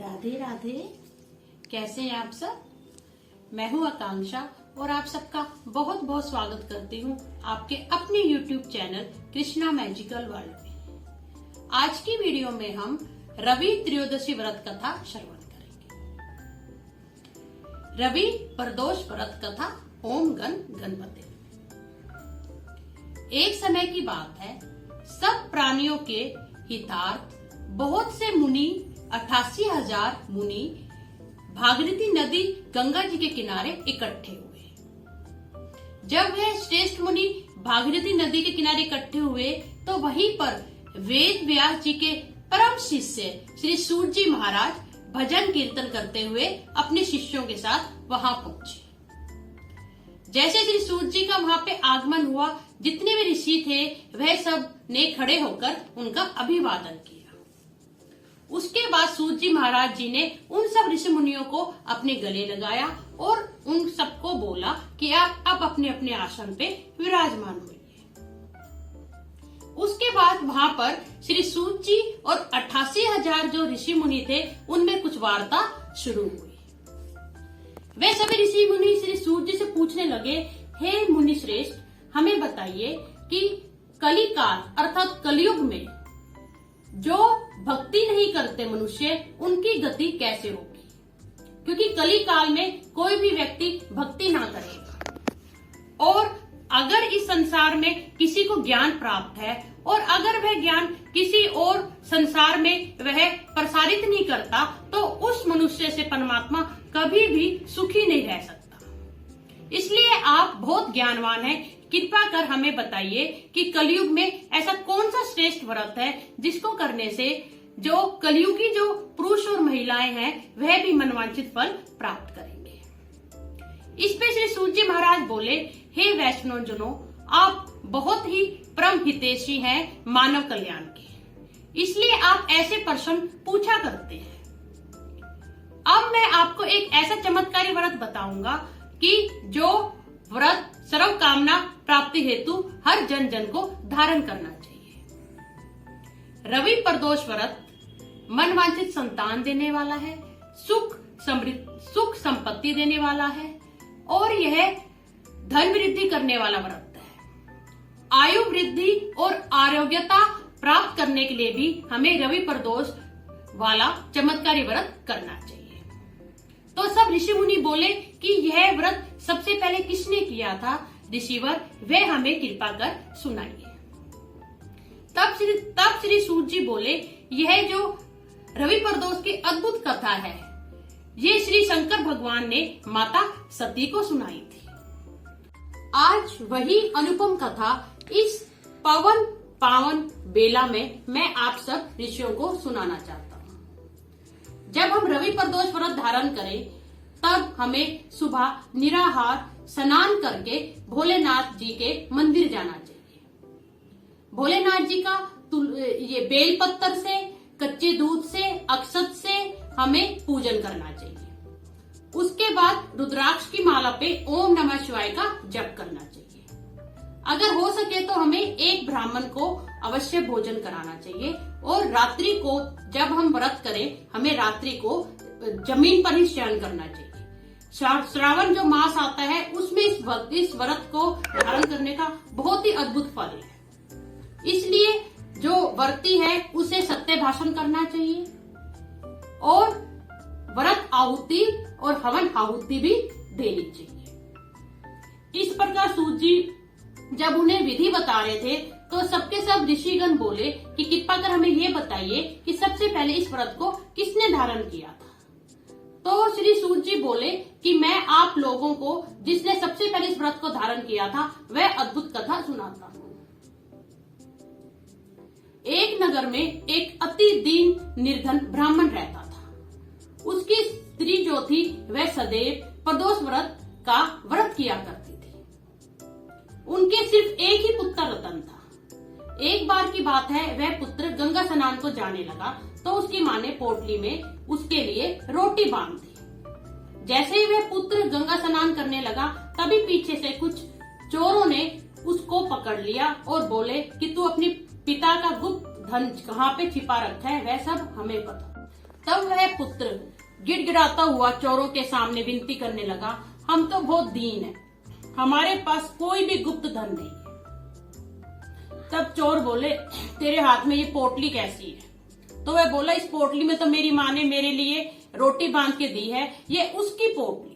राधे राधे। कैसे हैं आप सब? मैं हूं आकांक्षा और आप सबका बहुत बहुत स्वागत करती हूं आपके अपने YouTube channel Krishna magical world में। आज की वीडियो में हम रवि त्रयोदशी व्रत कथा श्रवण करेंगे। रवि प्रदोष व्रत कथा ओम गण गणपति। एक समय की बात है, सब प्राणियों के हितार्थ बहुत से मुनि 88,000 मुनि भागीरथी नदी गंगा जी के किनारे इकट्ठे हुए। जब वह श्रेष्ठ मुनि भागीरथी नदी के किनारे इकट्ठे हुए तो वहीं पर वेद व्यास जी के परम शिष्य श्री सूत जी महाराज भजन कीर्तन करते हुए अपने शिष्यों के साथ वहां पहुंचे। जैसे श्री सूत जी का वहां पे आगमन हुआ, जितने भी ऋषि थे वह सब ने खड़े होकर उनका अभिवादन किया। उसके बाद सूत जी महाराज जी ने उन सब ऋषि मुनियों को अपने गले लगाया और उन सबको बोला कि आप अब अपने अपने आसन पे विराजमान होइए। उसके बाद वहां पर श्री सूत जी और 88,000 जो ऋषि मुनि थे उनमें कुछ वार्ता शुरू हुई। वे सभी ऋषि मुनि श्री सूत जी से पूछने लगे, हे मुनि श्रेष्ठ, हमें बताइए कि कलिकाल अर्थात कलयुग में जो भक्ति नहीं करते मनुष्य, उनकी गति कैसे होगी? क्योंकि कली काल में कोई भी व्यक्ति भक्ति ना करेगा और अगर इस संसार में किसी को ज्ञान प्राप्त है और अगर वह ज्ञान किसी और संसार में वह प्रसारित नहीं करता तो उस मनुष्य से परमात्मा कभी भी सुखी नहीं रह सकता। इसलिए आप बहुत ज्ञानवान हैं, कृपा कर हमें बताइए कि कलयुग में ऐसा कौन सा श्रेष्ठ व्रत है जिसको करने से जो कलयुगी जो पुरुष और महिलाएं हैं वह भी मनवांछित फल प्राप्त करेंगे। इस पे श्री सूत जी महाराज बोले, हे वैष्णव जनों, आप बहुत ही परम हितैषी हैं मानव कल्याण के, इसलिए आप ऐसे प्रश्न पूछा करते हैं। अब मैं आपको एक ऐसा चमत्कारी व्रत बताऊंगा कि जो व्रत सर्व कामना प्राप्ति हेतु हर जन जन को धारण करना चाहिए। रवि प्रदोष व्रत मनवांछित संतान देने वाला है, सुख संपत्ति देने वाला है और यह धन वृद्धि करने वाला व्रत है। आयु वृद्धि और आरोग्यता प्राप्त करने के लिए भी हमें रवि प्रदोष वाला चमत्कारी व्रत करना चाहिए। तो सब ऋषि मुनि बोले कि यह व्रत सबसे पहले किसने किया था ऋषिवर, वह हमें कृपा कर सुनाइए। तब श्री सूत जी बोले, यह जो रवि प्रदोष की अद्भुत कथा है, ये श्री शंकर भगवान ने माता सती को सुनाई थी। आज वही अनुपम कथा इस पावन बेला में मैं आप सब ऋषियों को सुनाना चाहता हूँ। जब हम रवि प्रदोष व्रत धारण करें तब हमें सुबह निराहार स्नान करके भोलेनाथ जी के मंदिर जाना चाहिए। भोलेनाथ जी का ये बेल पत्तर से, कच्चे दूध से, अक्षत से हमें पूजन करना चाहिए। उसके बाद रुद्राक्ष की माला पे ओम नमः शिवाय का जप करना चाहिए। अगर हो सके तो हमें एक ब्राह्मण को अवश्य भोजन कराना चाहिए और रात्रि को जब हम व्रत करें हमें रात्रि को जमीन पर ही शयन करना चाहिए। श्रावण जो मास आता है उसमें इस व्रत को धारण करने का बहुत ही अद्भुत फल है। इसलिए जो व्रती है उसे सत्य भाषण करना चाहिए और व्रत आहुति और हवन आहुति भी देनी चाहिए। इस प्रकार सूत जी जब उन्हें विधि बता रहे थे तो सबके सब ऋषिगण बोले कि कृपा कर हमें ये बताइए कि सबसे पहले इस व्रत को किसने धारण किया था। तो श्री सूत जी बोले कि मैं आप लोगों को जिसने सबसे पहले इस व्रत को धारण किया था वह अद्भुत कथा सुनाता हूँ। एक नगर में एक अति दीन निर्धन ब्राह्मण रहता था। उसकी स्त्री जो थी वह सदैव प्रदोष व्रत का व्रत किया करती थी। उनके सिर्फ एक ही पुत्र रतन था। एक बार की बात है, वह पुत्र गंगा स्नान को जाने लगा तो उसकी माँ ने पोटली में उसके लिए रोटी बांध दी। जैसे ही वह पुत्र गंगा स्नान करने लगा तभी पीछे से कुछ चोरों ने उसको पकड़ लिया और बोले कि तू अपने पिता का गुप्त धन कहाँ पे छिपा रखा है वह सब हमें पता। तब वह पुत्र गिड़गिड़ाता हुआ चोरों के सामने विनती करने लगा, हम तो बहुत दीन हैं, हमारे पास कोई भी गुप्त धन नहीं है। तब चोर बोले, तेरे हाथ में ये पोटली कैसी है? तो वह बोला, इस पोटली में तो मेरी माँ ने मेरे लिए रोटी बांध के दी है, ये उसकी पोटली है।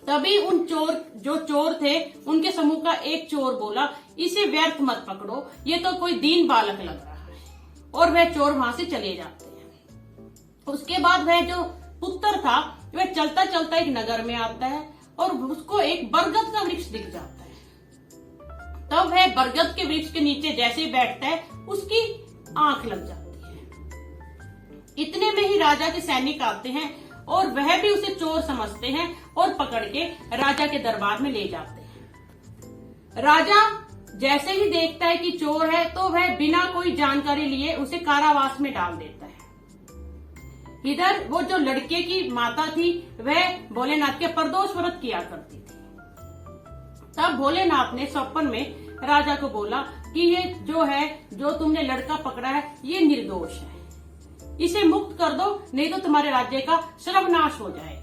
तभी उन जो चोर थे उनके समूह का एक चोर बोला, इसे व्यर्थ मत पकड़ो, ये तो कोई दीन बालक लग रहा है। और वह चोर वहां से चले जाते हैं। उसके बाद वह जो पुत्र था वह चलता चलता एक नगर में आता है और उसको एक बरगद का वृक्ष दिख जाता है। तब वह बरगद के वृक्ष के नीचे जैसे ही बैठता है उसकी आंख लग जाती है। इतने में ही राजा के सैनिक आते हैं और वह भी उसे चोर समझते हैं और पकड़ के राजा के दरबार में ले जाते हैं। राजा जैसे ही देखता है कि चोर है तो वह बिना कोई जानकारी लिए उसे कारावास में डाल देता है। इधर वो जो लड़के की माता थी वह भोलेनाथ के प्रदोष व्रत किया करती थी। तब भोलेनाथ ने स्वप्न में राजा को बोला कि ये जो तुमने लड़का पकड़ा है ये निर्दोष है, इसे मुक्त कर दो, नहीं तो तुम्हारे राज्य का सर्वनाश हो जाएगा।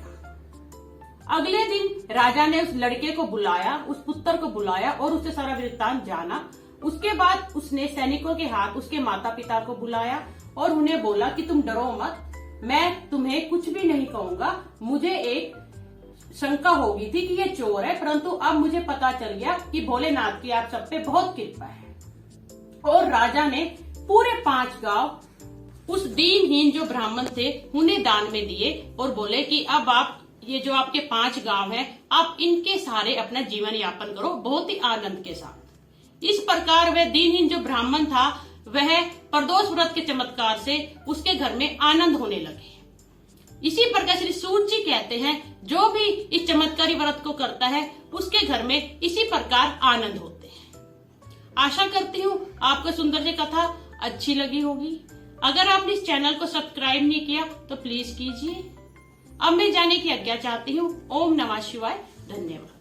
अगले दिन राजा ने उस लड़के को बुलाया, उस पुत्र को बुलाया और उससे सारा वृत्तांत जाना। उसके बाद उसने सैनिकों के हाथ उसके माता पिता को बुलाया और उन्हें बोला कि तुम डरो मत, मैं तुम्हें कुछ भी नहीं कहूंगा। मुझे एक शंका हो गई थी कि ये चोर है, परंतु अब मुझे पता चल गया कि भोलेनाथ की आप सब पे बहुत कृपा है। और राजा ने पूरे 5 गांव उस दीनहीन जो ब्राह्मण थे उन्हें दान में दिए और बोले कि अब आप ये जो आपके 5 गांव हैं आप इनके सहारे अपना जीवन यापन करो बहुत ही आनंद के साथ। इस प्रकार वह दीनहीन जो ब्राह्मण था वह प्रदोष व्रत के चमत्कार से उसके घर में आनंद होने लगे। इसी प्रकार श्री सूत जी कहते हैं जो भी इस चमत्कारी व्रत को करता है उसके घर में इसी प्रकार आनंद होते हैं। आशा करती हूँ आपको सुंदर जी कथा अच्छी लगी होगी। अगर आपने इस चैनल को सब्सक्राइब नहीं किया तो प्लीज कीजिए। अब मैं जाने की आज्ञा चाहती हूँ। ओम नमः शिवाय। धन्यवाद।